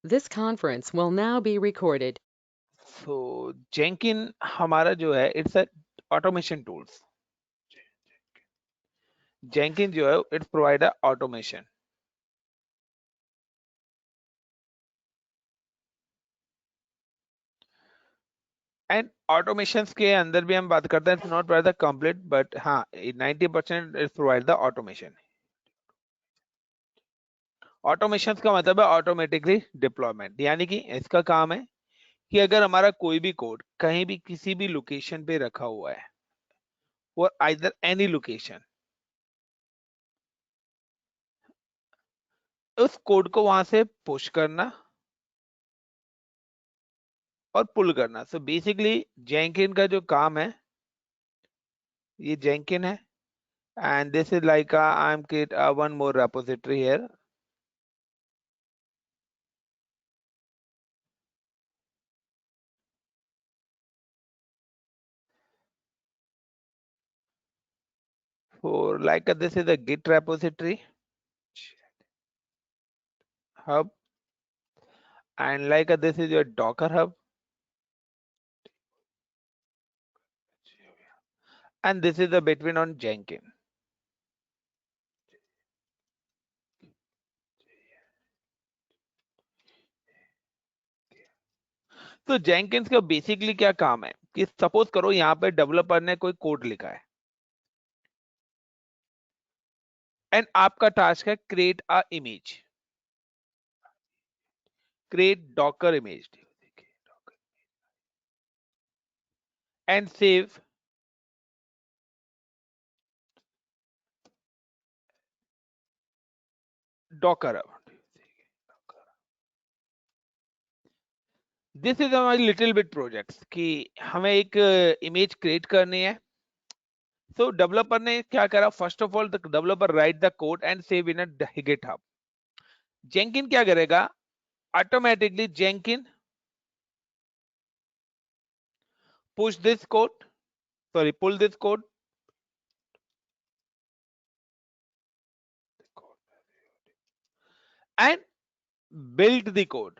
This conference will now be recorded. So Jenkins हमारा जो है it's a automation tools. Jenkins जो है it's provide a automation. And automation के अंदर भी हम बात करते हैं it's not provide the complete but हाँ 90% it's provide the automation. Automation का मतलब है ऑटोमेटिकली डिप्लॉयमेंट, यानी कि इसका काम है कि अगर हमारा कोई भी कोड कहीं भी किसी भी लोकेशन पे रखा हुआ है और आइदर एनी लोकेशन, उस कोड को वहां से पुश करना और पुल करना. सो बेसिकली जेंकिन का जो काम है, ये जेंकिन है. And this is like I M create one more repository here. For like this is a Git repository hub, and like this is your Docker hub, and this is the between on Jenkins. तो Jenkins का basically क्या काम है कि suppose करो यहाँ पे developer ने कोई कोड लिखा है एंड आपका टास्क है create a image, create Docker image and save Docker. This is हमारी लिटिल बिट प्रोजेक्ट्स कि हमें एक इमेज क्रिएट करनी है. सो डेवलपर ने क्या करा, first of all the developer right the code and save in a GitHub. Jenkins क्या करेगा, automatically Jenkins push this code, sorry, pull this code and build the code.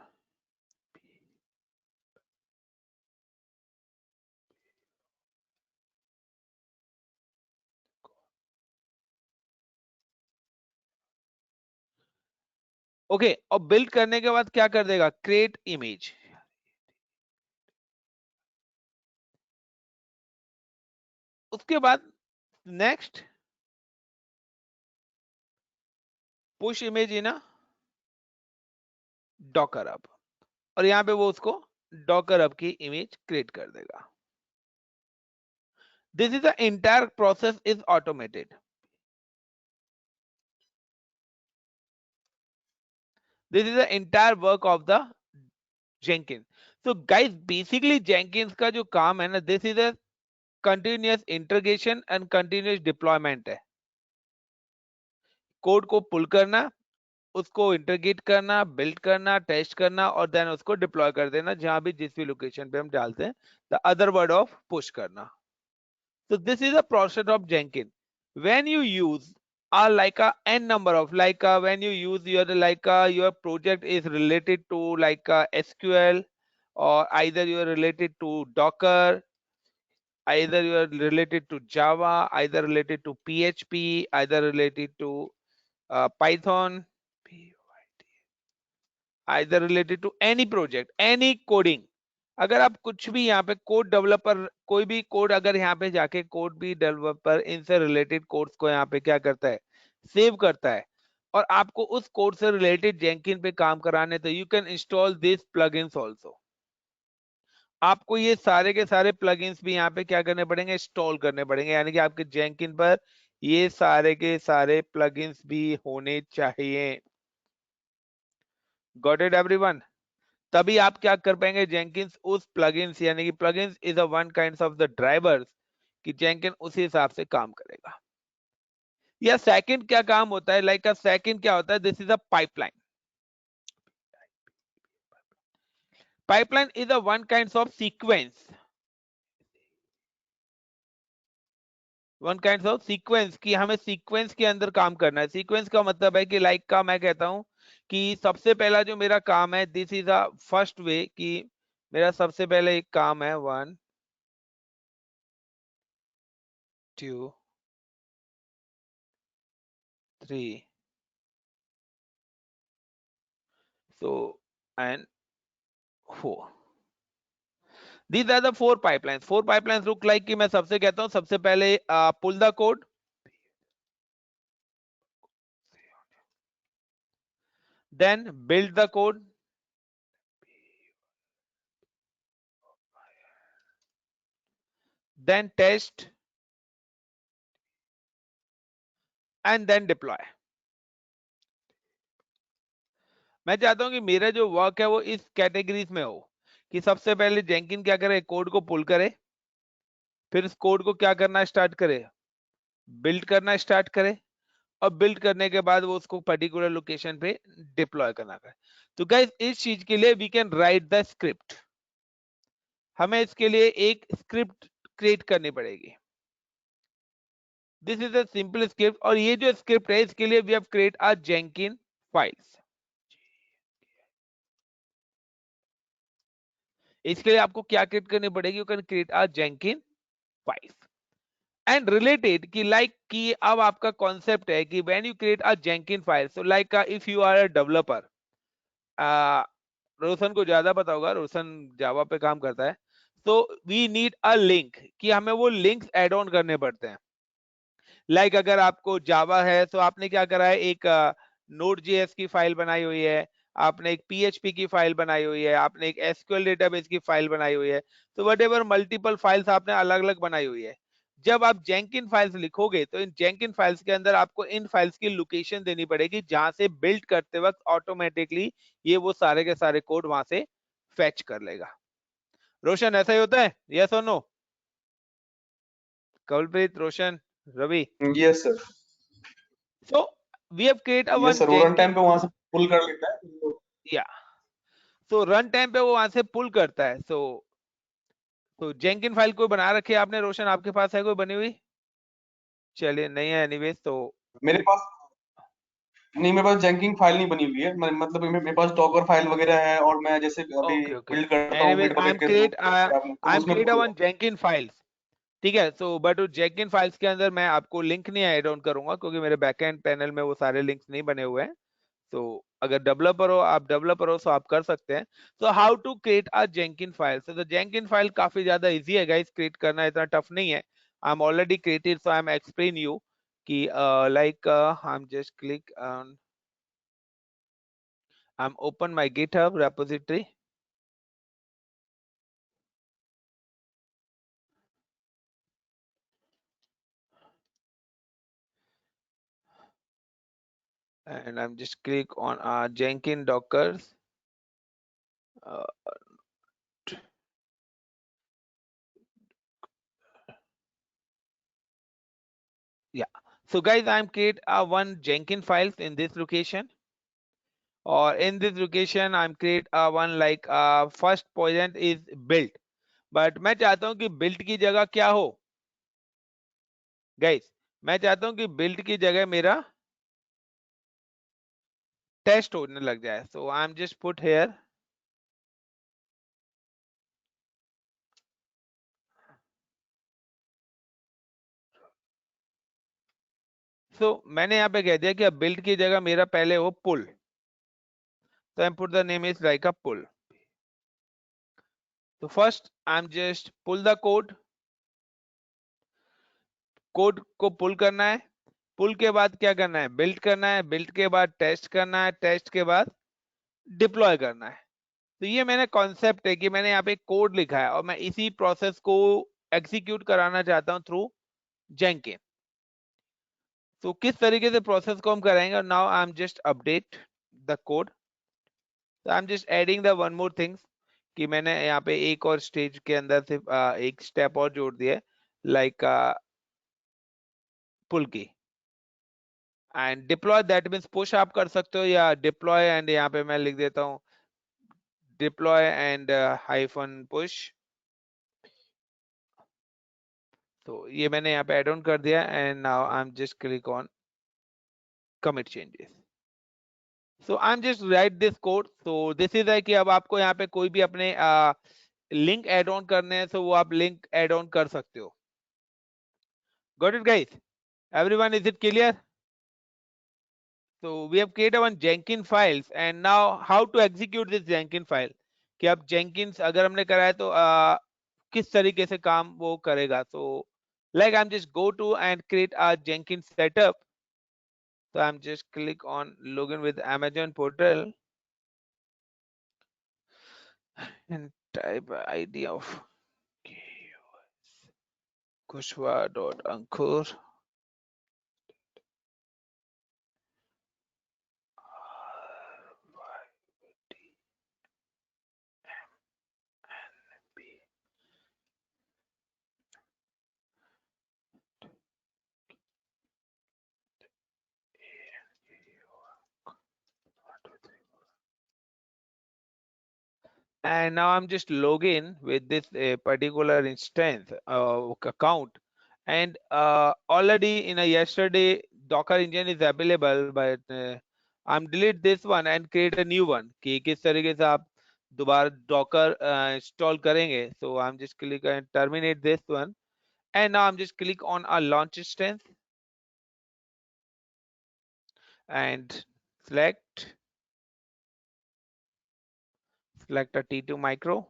Okay और build करने के बाद क्या कर देगा, क्रिएट इमेज. उसके बाद next push image in Docker hub, और यहां पे वो उसको डॉकर हब की इमेज क्रिएट कर देगा. This is the entire process is automated. This is the entire work of the Jenkins. So guys basically Jenkins का जो काम है ना, this is a continuous integration and continuous deployment है. Code को पुल करना, उसको इंटीग्रेट करना, बिल्ड करना, टेस्ट करना और देन उसको डिप्लॉय कर देना जहां भी जिस भी लोकेशन पे हम डालते हैं. The other word of push करना. So this is a process of Jenkins. When you use like a n number of like when you use your like your project is related to like SQL, or either you are related to Docker, either you are related to Java, either related to PHP, either related to Python, either related to any project, any coding. अगर आप कुछ भी यहाँ पे code developer, कोई भी code अगर यहाँ पे जाके कोड भी डेवलपर इनसे रिलेटेड कोड्स को यहाँ पे क्या करता है, सेव करता है, और आपको उस कोड से रिलेटेड जेंकिन पे काम कराने, तो you can install this plugins also. आपको ये सारे के सारे प्लगइन्स भी यहाँ पे क्या करने पड़ेंगे, इंस्टॉल करने पड़ेंगे, यानी कि आपके जेंकिन पर ये सारे के सारे प्लगइन्स भी होने चाहिए. Got it everyone? तभी आप क्या कर पाएंगे, जेंकिंस उस प्लगइन्स, यानी कि plugins is a one kind of the drivers, कि जेंकिन उसी हिसाब से काम करेगा. या सेकंड क्या काम होता है, लाइक सेकंड क्या होता है, this is a pipeline. Pipeline is a one kind of sequence, one kind of sequence, कि हमें सीक्वेंस के अंदर काम करना है. सीक्वेंस का मतलब है कि लाइक का मैं कहता हूं कि सबसे पहला जो मेरा काम है, this is a first way, कि मेरा सबसे पहले एक काम है 1 2 3 so and 4. These are the 4 pipelines. 4 pipelines look like कि मैं सबसे कहता हूं सबसे पहले pull the code, then build the code, then test and then deploy. मैं चाहता हूं कि मेरा जो वर्क है वो इस कैटेगरीज में हो कि सबसे पहले जेंकिन क्या करे, कोड को पुल करे, फिर इस कोड को क्या करना स्टार्ट करे, बिल्ड करना स्टार्ट करे, और बिल्ड करने के बाद वो उसको पर्टिकुलर लोकेशन पे डिप्लॉय करना करे. तो गाइस इस चीज के लिए we can write the script. हमें इसके लिए एक स्क्रिप्ट क्रिएट करनी पड़ेगी. This is a simple script, और ये जो स्क्रिप्ट है इसके लिए we have create a Jenkin files. इसके लिए आपको क्या क्रिएट करनी पड़ेगी, you can create a Jenkin files and related कि लाइक कि अब आपका कॉन्सेप्ट है कि when you create a Jenkins file, so like if you are a developer, रोशन को ज्यादा पता होगा, रोशन जावा पे काम करता है, तो वी नीड अ लिंक, कि हमें वो लिंक्स ऐड ऑन करने पड़ते हैं. लाइक अगर आपको जावा है तो आपने क्या करा है, एक नोड जेएस की फाइल बनाई हुई है, आपने एक पीएचपी की फाइल बनाई हुई है, आपने एक एसक्यूएल डेटाबेस की फाइल बनाई हुई है. तो व्हाटएवर मल्टीपल फाइल्स आपने अलग अलग बनाई हुई है, जब आप जेंकिन फाइल्स लिखोगे तो इन जेंकिन फाइल्स के अंदर आपको इन फाइल्स की लोकेशन देनी पड़ेगी, जहां से बिल्ड करते वक्त ऑटोमेटिकली ये वो सारे के सारे कोड वहां से फेच कर लेगा. रोशन ऐसा ही होता है, यस और no? Kawalpreet, Roshan, Ravi. Yes sir. So we have created a yes one sir, वो रन टाइम Jenkins. पे वहां से पुल कर लेता है. Yeah. So run time पे वो वहां से पुल करता है. तो Jenkins फाइल कोई बना रखी है आपने, रोशन आपके पास है कोई बनी हुई? चलिए नहीं है, एनीवेज तो मेरे पास नहीं, मेरे पास जेंकिन फाइल नहीं बनी हुई है. मतलब मेरे पास डॉकर फाइल वगैरह है, और मैं जैसे अभी ओके ओके. बिल्ड करता हूँ एनीवेज गिटहब के थ्रू, तो आई एम उसमें create pull. One Jenkins files. ठीक है. सो बट Jenkins फाइल्स के अंदर मैं आपको लिंक नहीं ऐड ऑन करूंगा, क्योंकि मेरे बैकएंड पैनल में वो सारे लिंक्स नहीं बने हुए हैं. तो अगर डेवलपर हो, आप डेवलपर हो तो आप कर सकते हैं. तो how to create a Jenkins file. So the Jenkins file काफी ज्यादा इजी है गाइस, क्रिएट करना इतना टफ नहीं है. I am already created, so I am explain you कि like I am just click on, I am open my GitHub repository. And I'm just click on Jenkins Dockers. Uh, yeah. So guys, I'm create one Jenkins files in this location, or in this location I'm create one like first point is built. But मैं चाहता हूं कि build की जगह क्या हो guys, मैं चाहता हूं कि build की जगह मेरा टेस्ट होने लग जाए. So I'm just put here मैंने यहाँ पे कह दिया कि अब build की जगह मेरा पहले हो pull. So I put the name is like a pull. So first I'm just pull the code को पुल करना है. पुल के बाद क्या करना है, बिल्ड करना है. बिल्ड के बाद टेस्ट करना है. टेस्ट के बाद डिप्लॉय करना है. तो ये मैंने कॉन्सेप्ट है कि मैंने यहाँ पे कोड लिखा है, और मैं इसी प्रोसेस को एग्जीक्यूट कराना चाहता हूँ थ्रू जेंकिन. तो किस तरीके से प्रोसेस को हम कराएंगे, now I am just update the code. I am just adding the one more things, कि मैंने यहाँ पे एक और स्टेज के अंदर से एक स्टेप और जोड़ दिया है, लाइक पुल की. And deploy that means push आप कर सकते हो, या डिप्लॉय एंड यहाँ पे मैं लिख देता हूँ डिप्लॉय एंड हाइफन पुश. तो ये मैंने यहाँ पे एड ऑन कर दिया, and now I am just click on commit changes. So I'm just write this code. So this is है कि अब आपको यहाँ पे कोई भी अपने लिंक ऐड ऑन करने हैं, so वो आप लिंक ऐड ऑन कर सकते हो. Got it, guys? Everyone, is it clear? So we have created one Jenkins files, and now how to execute this Jenkins file? कि अब Jenkins अगर हमने करा है तो किस तरीके से काम वो करेगा? So like I'm just go to and create a Jenkins setup. So I'm just click on login with Amazon portal and type ID of Kushwa.Ankur. And now I'm just login with this particular instance account, and already in a yesterday Docker engine is available, but I'm delete this one and create a new one कि किस तरीके से आप दोबारा Docker install करेंगे. So I'm just click and terminate this one, and now I'm just click on a launch instance and select a T2 micro.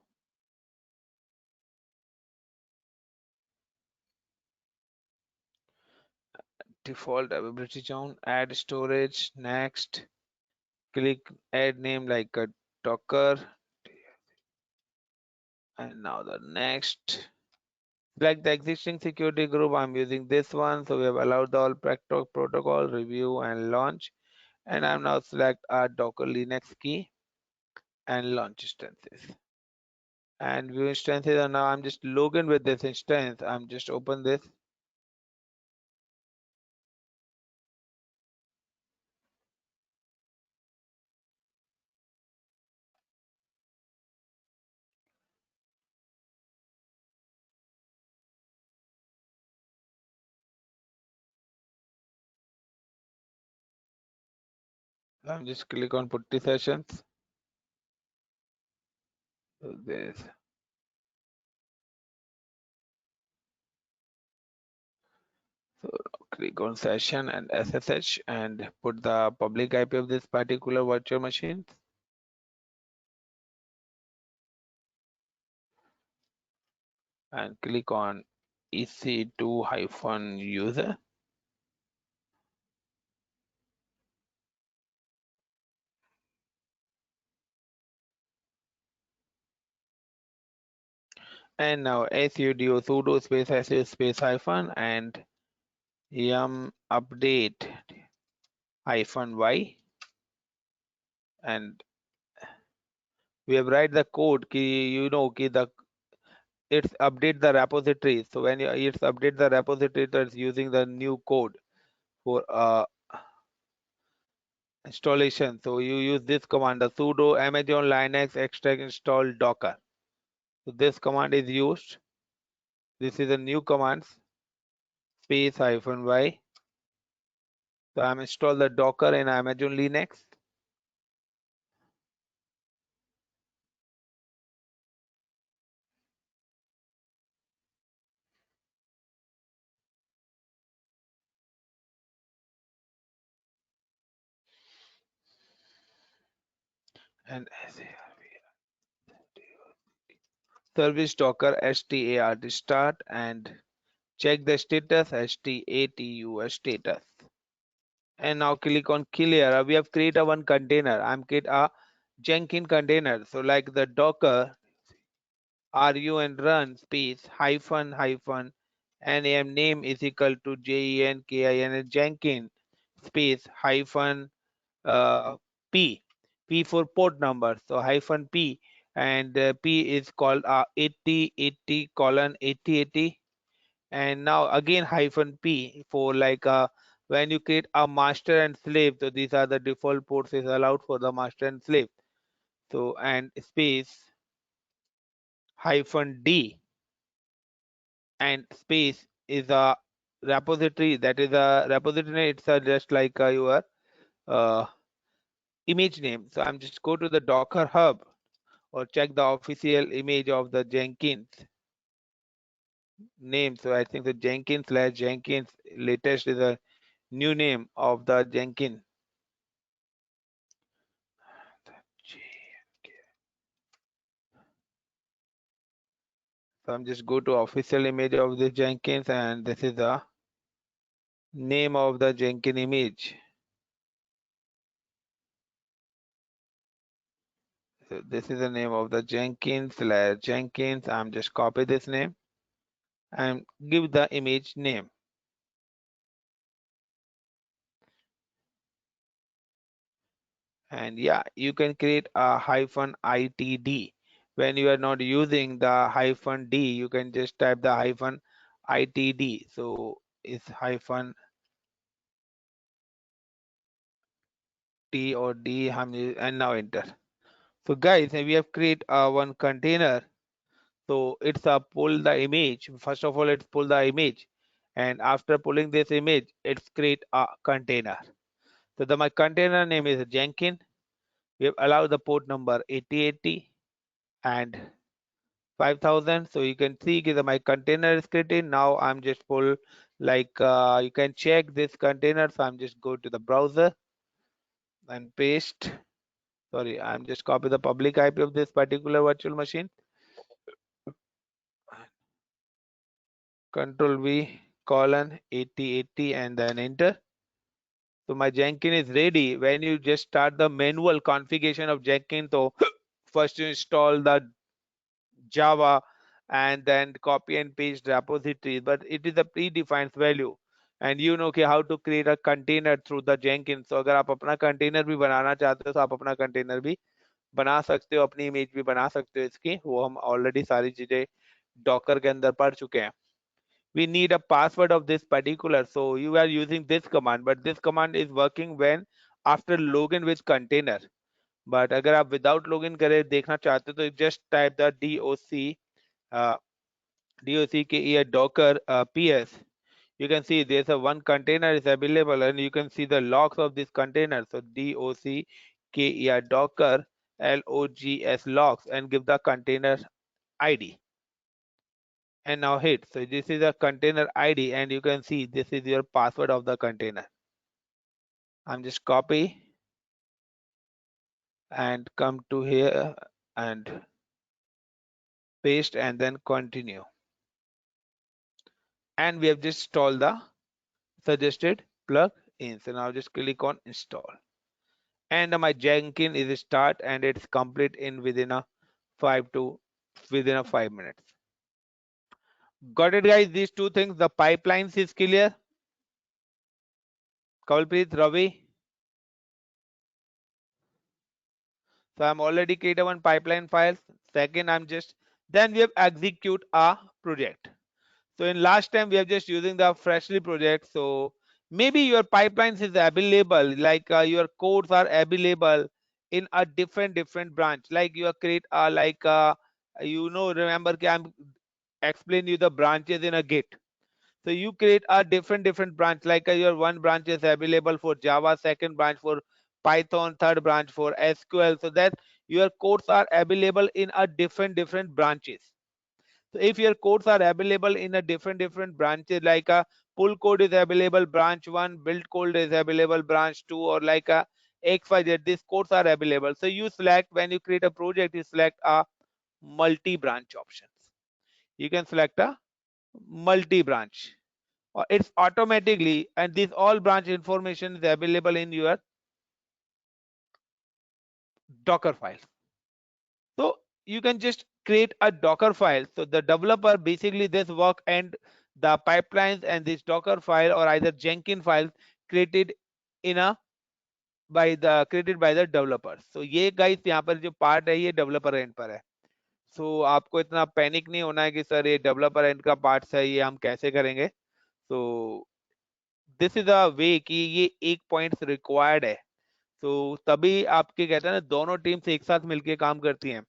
Default availability zone, add storage, next, click add name like a Docker, and now the next, like the existing security group, I'm using this one, so we have allowed the all protocol review and launch, and I'm now select our Docker Linux key and launch instances and view instances, and now I'm just login with this instance. I'm just open this. I'm just click on putty sessions. So this. So click on session and SSH and put the public IP of this particular virtual machine. And click on EC2-user. And now sudo space su space hyphen and yum update -y, and we have write the code ki the it's update the repository. So when it's update the repository, it's using the new code for installation. So you use this command, the sudo amazon linux extract install docker. So this command is used. This is a new command, space -y. So I'm install the docker in Amazon Linux. And service docker start start and check the status statu status. And now click on clear. We have created one container. I'm create a Jenkins container. So like the docker ru and run space hyphen nam name is equal to jenkin Jenkins space hyphen p for port number, so hyphen p, and p is called 8080 colon 8080, and now again hyphen p for like when you create a master and slave, so these are the default ports is allowed for the master and slave. So and space hyphen d and space is a repository, that is a repository, it's just like your uh, image name. So I'm just go to the Docker Hub or check the official image of the Jenkins name. So I think the Jenkins latest is a new name of the Jenkins. So I'm just go to official image of the Jenkins, and this is the name of the Jenkins image. So this is the name of the Jenkins. I'm just copy this name and give the image name. And yeah, you can create a -itd. When you are not using the -d, you can just type the -itd. So it's -t or d, and now enter. So guys, we have create one container. So it's a pull the image. First of all, it's pull the image, and after pulling this image, it's create a container. So my container name is Jenkins. We have allowed the port number 8080 and 5000. So you can see that my container is created. Now I'm just pull like you can check this container. So I'm just go to the browser and paste. Sorry, I'm just copy the public IP of this particular virtual machine. Control V colon 8080 and then enter. So my Jenkins is ready. When you just start the manual configuration of Jenkins, so first you install the Java and then copy and paste repositories, but it is a predefined value. And you know okay, how to create a container through the Jenkins. So अगर आप अपना container भी बनाना चाहते हो तो आप अपना container भी बना सकते हो, अपनी image भी बना सकते हो इसकी, वो हम already सारी चीजें Docker के अंदर पढ़ चुके हैं. We need a password of this particular, so you are using this command, but this command is working when after login with container. But अगर आप without login करे देखना चाहते हो तो just type the docker ps. You can see there's a one container is available and you can see the logs of this container. So docker logs logs and give the container id. And now hit. So this is a container ID and you can see this is your password of the container. I'm just copy and come to here and paste and then continue. And we have just installed the suggested plug-in. So now just click on install. And my Jenkins is start and it's complete in within a 5 minutes. Got it guys, these two things, the pipelines is clear. Kawalpreet, Ravi. So I'm already created one pipeline file. Second, then we have execute a project. So in last time we are just using the freshly project. So maybe your pipelines is available, like your codes are available in a different branch. Like you create remember I'm explain you the branches in a Git. So you create a different branch, like your one branch is available for Java, second branch for Python, third branch for SQL, so that your codes are available in a different branches. So if your codes are available in a different branches, like a pull code is available branch 1, build code is available branch 2, or like a XYZ, these codes are available. So you select, when you create a project, you select a multi-branch options. You can select a multi-branch. It's automatically, and this all branch information is available in your Docker file. So you can just create a Docker file. So the developer basically this work and the pipelines and this Docker file or either Jenkins file created in a created by the developers. So ये guys यहाँ पर जो part है ये developer end पर है. So आपको इतना पैनिक नहीं होना है कि सर ये developer end का parts है, ये हम कैसे करेंगे. So दिस इज अ वे कि ये एक पॉइंट्स रिक्वायर्ड है. तो तभी आपके कहते हैं ना दोनों टीम्स एक साथ मिलके काम करती हैं,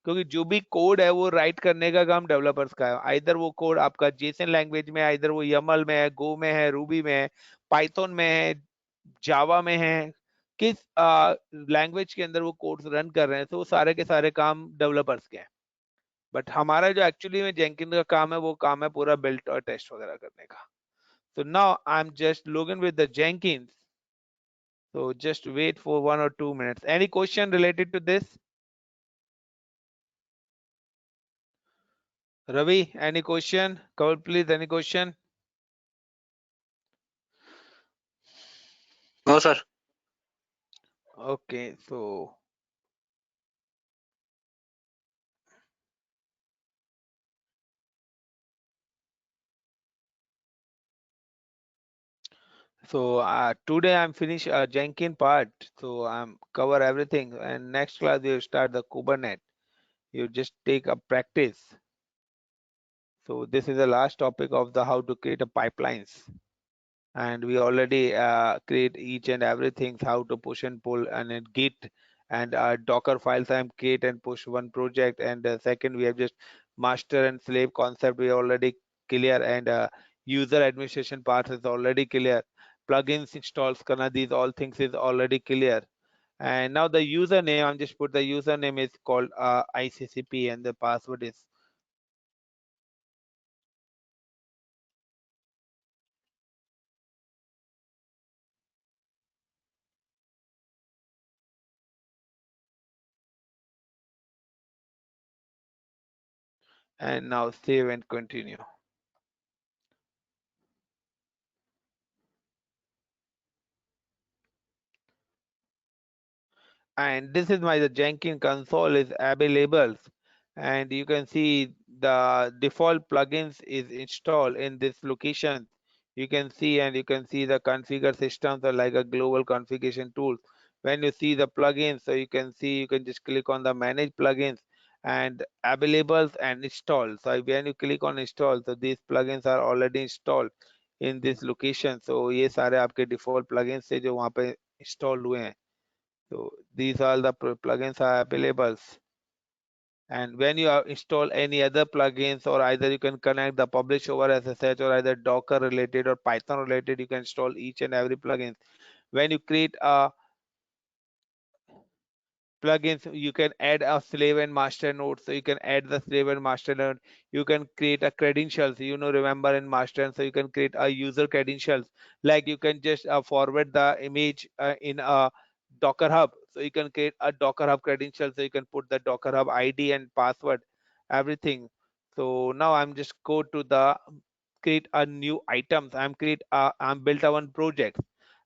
क्योंकि जो भी कोड है वो राइट करने का काम डेवलपर्स का है. आइदर वो कोड आपका जेसन लैंग्वेज में है, आइदर वो YAML में है, गो में है, रूबी में है, पाइथन में है, जावा में है, किस लैंग्वेज के अंदर वो कोड्स रन कर रहे हैं, तो वो सारे के सारे काम डेवलपर्स के हैं। बट हमारा जो एक्चुअली में जेंकिन का काम है, वो काम है पूरा बिल्ट और टेस्ट वगैरह करने का। So now I'm just logging with the Jenkins. So just wait for 1 or 2 minutes. Any question related to this? Ravi, any question? Kaval, please, any question? No, sir. Okay, so today I'm finished Jenkins part. So I'm cover everything, and next class we start the Kubernetes. You just take a practice. So this is the last topic of the how to create a pipelines. And we already create each and everything, how to push and pull and in git and docker files. I'm create and push one project, and second we have just master and slave concept we already clear, and user administration part is already clear, plugins installs karna, these all things is already clear. And now the username, I'm just put the username is called ICCP, and the password is and now save and continue. And this is my the Jenkins console is available, and you can see the default plugins is installed in this location. You can see, and you can see the configure systems are like a global configuration tool. When you see the plugins, so you can see, you can just click on the manage plugins and available and install. So when you click on install, so these plugins are already installed in this location. So ये सारे आपके default plugins से जो वहाँ पे installed हुए हैं. So these all the plugins are available. And when you install any other plugins, or either you can connect the publish over SSH, or either Docker related or Python related, you can install each and every plugin. When you create a plugins, you can add a slave and master node. So you can add the slave and master node. You can create a credentials, remember in master, so you can create a user credentials. Like you can just forward the image in a Docker Hub. So you can create a Docker Hub credential. So you can put the Docker Hub ID and password, everything. So now I'm just go to the create a new items. I'm built a one project,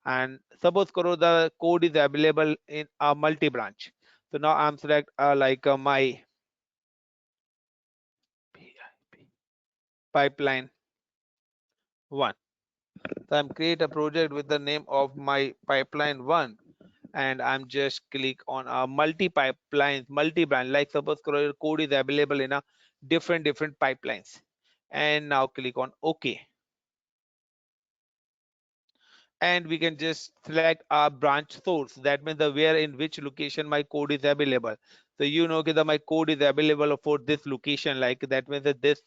and suppose the code is available in a multi-branch. So now I'm select like my pipeline one. So I'm create a project with the name of my pipeline one, and I'm just click on a multi pipelines, multi-branch. Like suppose your code is available in a different pipelines, and now click on OK. And we can just select our branch source. That means the where in which location my code is available. So that my code is available for this location, like that means that this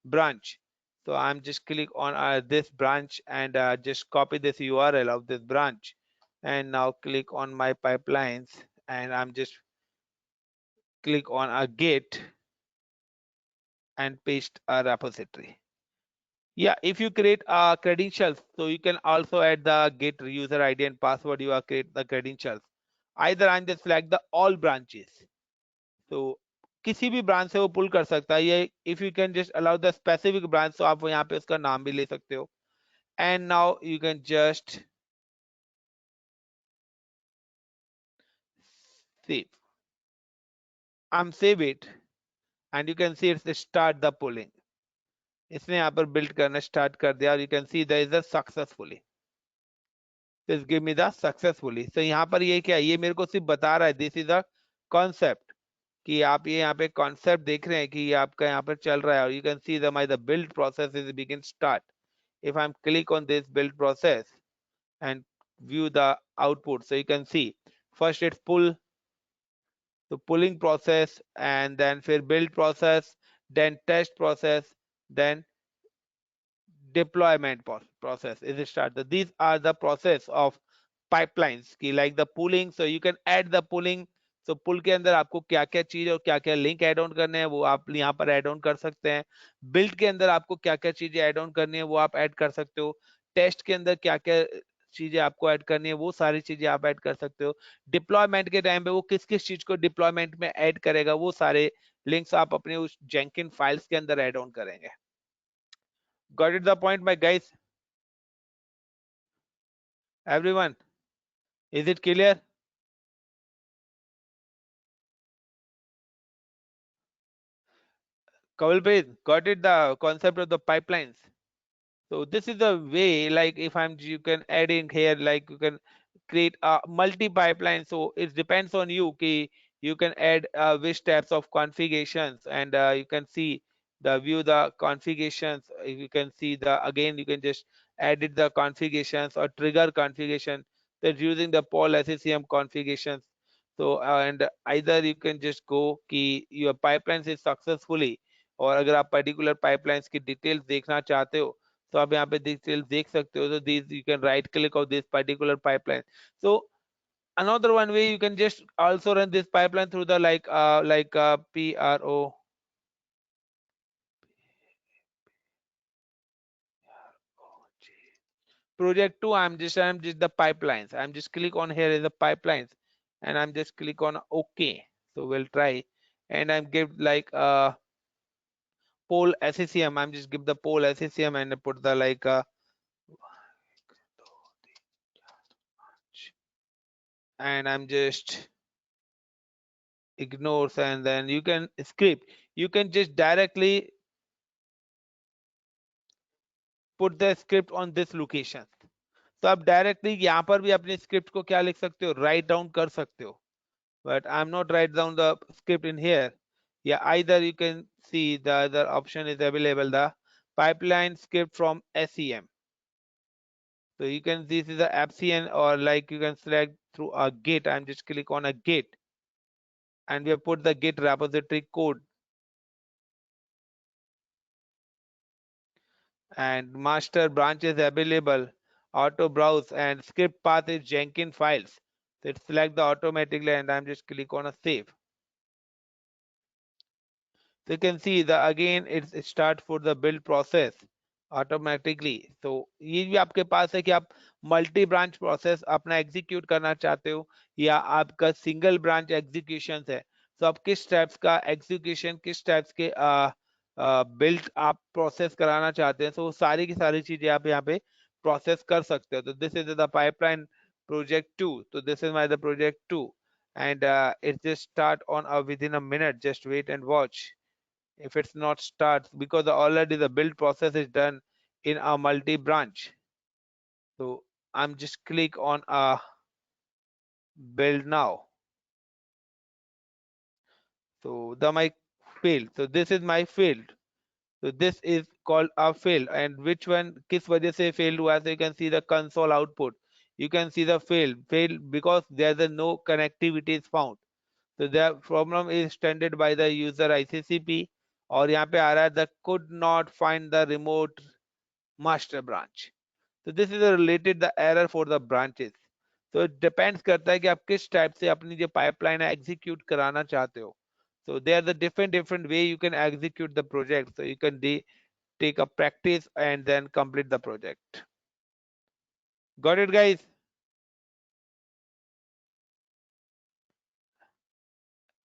branch. So I'm just click on this branch, and just copy this URL of this branch, and now click on my pipelines, and I'm just click on a git and paste a repository. Yeah, if you create credentials, so you can also add the git user ID and password. You are create the credentials. Either I'm just select the all branches. So किसी भी branch से वो पुल कर सकता है ये. If you can just allow the specific branch, so आप यहाँ पे उसका नाम भी ले सकते हो. And now you can just save. I'm save it, and you can see it's start the pulling. इसने यहाँ पर build करना start कर दिया, और you can see there is a successfully. Just give me the successfully. So यहाँ पर ये क्या है, ये मेरे को सिर्फ बता रहा है this is a concept, कि आप ये यहाँ पे concept देख रहे हैं कि ये आपका यहाँ पर चल रहा है, और you can see the build process is begin start. If I'm click on this build process and view the output, so you can see first it's pull, the pulling process, and then फिर build process, then test process, then deployment process is started. These are the process of pipelines की like the pooling, so you can add the pooling. So पुल के अंदर आपको क्या क्या चीज और क्या क्या लिंक ऐड ऑन करने हैं वो आप यहाँ पर ऐड ऑन कर सकते हैं. बिल्ड के अंदर आपको क्या क्या चीजें ऐड ऑन करनी है वो आप ऐड कर सकते हो. टेस्ट के अंदर क्या क्या चीजें आपको ऐड करनी है वो सारी चीजें आप ऐड कर सकते हो. डिप्लॉयमेंट के टाइम पे वो किस किस चीज को डिप्लॉयमेंट में ऐड करेगा वो सारे लिंक्स आप अपने उस जेंकिन फाइल्स के अंदर ऐड ऑन करेंगे. Got it the point my guys? Everyone, is it clear? Kawalpreet, got it, the concept of the pipelines? So this is the way, like if you can add in here, like you can create a multi pipeline. So it depends on you. Ki you can add which types of configurations, and you can see the view the configurations. You can see the again you can just edit the configurations or trigger configuration that using the Paul SCCM configurations. So and either you can just go ki your pipelines is successfully, और अगर आप particular pipelines की details देखना चाहते हो तो आप यहाँ पे डिटेल देख सकते हो. तो this you can write click on this particular pipeline. So another one way you can just also run this pipeline through the PRO project 2. I'm just the pipelines. I'm just click on here is the pipelines, and I'm just click on OK. So we'll try, and I'm give like Pole SCCM. I'm just give the Pole SCCM and put the and I'm just ignores, and then you can script, you can just directly put the script on this location. तो आप directly यहाँ पर भी अपने script को क्या लिख सकते हो, राइट डाउन कर सकते हो. But I am not write down the script in here. या either you can see the other option is available, the pipeline script from SCM. So you can this is the AppCN, or like you can select through a git. I'm just click on a git, and we have put the git repository code, and master branch is available, auto browse, and script path is Jenkins files. So it select the automatically, and I'm just click on a save. So you can see the again it start for the build process automatically. So ये भी आपके पास है कि आप multi branch process अपना execute करना चाहते हो या आपका सिंगल ब्रांच एग्जीक्यूशन है. तो आप किस टाइप्स का एग्जीक्यूशन, किस टाइप्स के बिल्ड आप प्रोसेस कराना चाहते हैं, तो सारी की सारी चीजें आप यहाँ पे प्रोसेस कर सकते हो. तो this is the pipeline project 2. तो this is my the project 2, and it just start on within a minute. Just wait and watch if it's not starts, because already the build process is done in a multi branch. So I'm just click on a build now. So the my field, so this is my field. So this is called a field, and which one किस वजह से failed हुआ, so you can see the console output. You can see the failed because there's a no connectivity is found. So the problem is extended by the user ICCP, और यहाँ पे आ रहा है the could not find the remote master branch. So this is related the error for the branches. So it depends करता है कि आप किस टाइप से अपनी जो पाइपलाइन है एग्जीक्यूट कराना चाहते हो. So there are the different way you can execute the project. So you can take a practice and then complete the project. Got it, guys?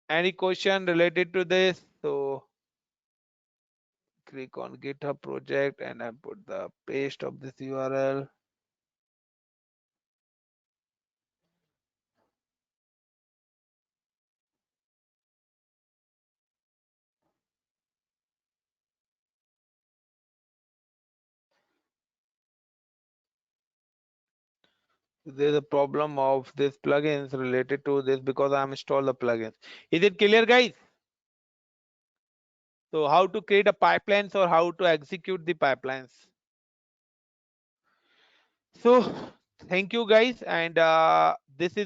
Any question related to this? So click on GitHub project, and I put the paste of this URL. There's a problem of this plugins related to this because I'm installed the plugins. Is it clear, guys? So how to create a pipelines or how to execute the pipelines? So thank you, guys, and this is